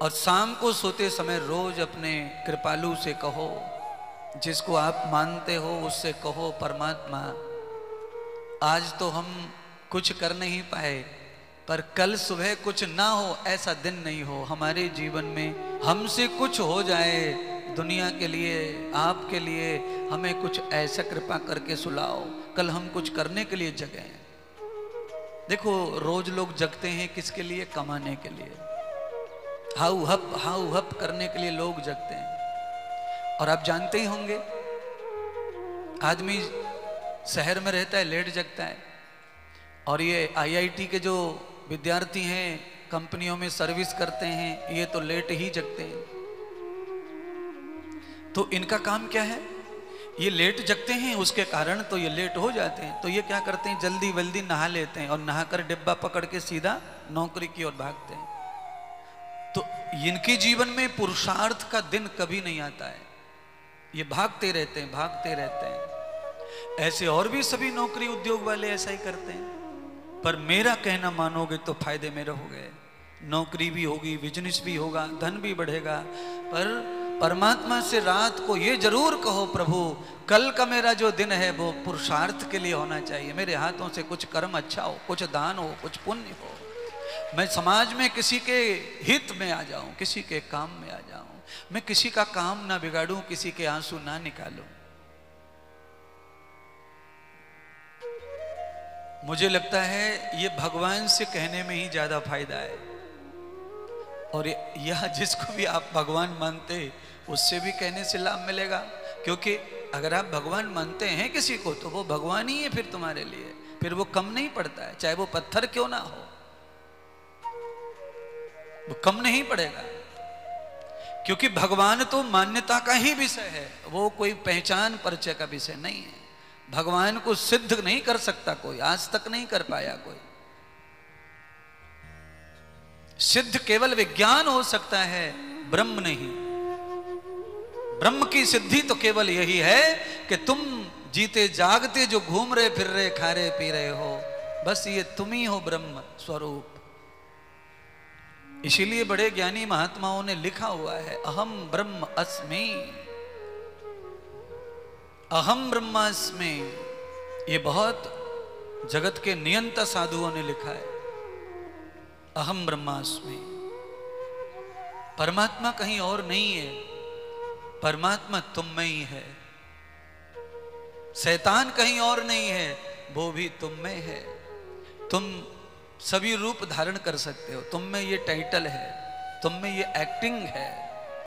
और शाम को सोते समय रोज अपने कृपालु से कहो, जिसको आप मानते हो उससे कहो, परमात्मा आज तो हम कुछ कर नहीं पाए, पर कल सुबह कुछ ना हो ऐसा दिन नहीं हो, हमारे जीवन में हमसे कुछ हो जाए, दुनिया के लिए, आपके लिए हमें कुछ ऐसा कृपा करके सुलाओ, कल हम कुछ करने के लिए जगें। देखो रोज लोग जगते हैं किसके लिए? कमाने के लिए, हाउ हप करने के लिए लोग जगते हैं। और आप जानते ही होंगे, आदमी शहर में रहता है लेट जगता है, और ये आईआईटी के जो विद्यार्थी हैं कंपनियों में सर्विस करते हैं, ये तो लेट ही जगते हैं। तो इनका काम क्या है? ये लेट जगते हैं, उसके कारण तो ये लेट हो जाते हैं। तो ये क्या करते हैं? जल्दी वल्दी नहा लेते हैं और नहाकर डिब्बा पकड़ के सीधा नौकरी की ओर भागते हैं। तो इनके जीवन में पुरुषार्थ का दिन कभी नहीं आता है, ये भागते रहते हैं, भागते रहते हैं। ऐसे और भी सभी नौकरी उद्योग वाले ऐसा ही करते हैं। पर मेरा कहना मानोगे तो फायदे में रहोगे, नौकरी भी होगी, बिजनेस भी होगा, धन भी बढ़ेगा। पर परमात्मा से रात को ये जरूर कहो, प्रभु कल का मेरा जो दिन है वो पुरुषार्थ के लिए होना चाहिए, मेरे हाथों से कुछ कर्म अच्छा हो, कुछ दान हो, कुछ पुण्य हो, मैं समाज में किसी के हित में आ जाऊं, किसी के काम में आ जाऊं, मैं किसी का काम ना बिगाड़ूं, किसी के आंसू ना निकालूं। मुझे लगता है ये भगवान से कहने में ही ज्यादा फायदा है। और यह जिसको भी आप भगवान मानते उससे भी कहने से लाभ मिलेगा, क्योंकि अगर आप भगवान मानते हैं किसी को तो वो भगवान ही है फिर तुम्हारे लिए, फिर वो कम नहीं पड़ता है, चाहे वो पत्थर क्यों ना हो, वो कम नहीं पड़ेगा। क्योंकि भगवान तो मान्यता का ही विषय है, वो कोई पहचान परिचय का विषय नहीं है। भगवान को सिद्ध नहीं कर सकता कोई, आज तक नहीं कर पाया कोई। सिद्ध केवल विज्ञान हो सकता है, ब्रह्म नहीं। ब्रह्म की सिद्धि तो केवल यही है कि तुम जीते जागते जो घूम रहे फिर रहे खा रहे पी रहे हो, बस ये तुम ही हो ब्रह्म स्वरूप। इसीलिए बड़े ज्ञानी महात्माओं ने लिखा हुआ है, अहम ब्रह्म अस्मि, अहम ब्रह्मास्मि। ये बहुत जगत के नियंता साधुओं ने लिखा है, अहम ब्रह्मास्मि। परमात्मा कहीं और नहीं है, परमात्मा तुम में ही है। शैतान कहीं और नहीं है, वो भी तुम में है। तुम सभी रूप धारण कर सकते हो, तुम में ये टाइटल है, तुम में ये एक्टिंग है,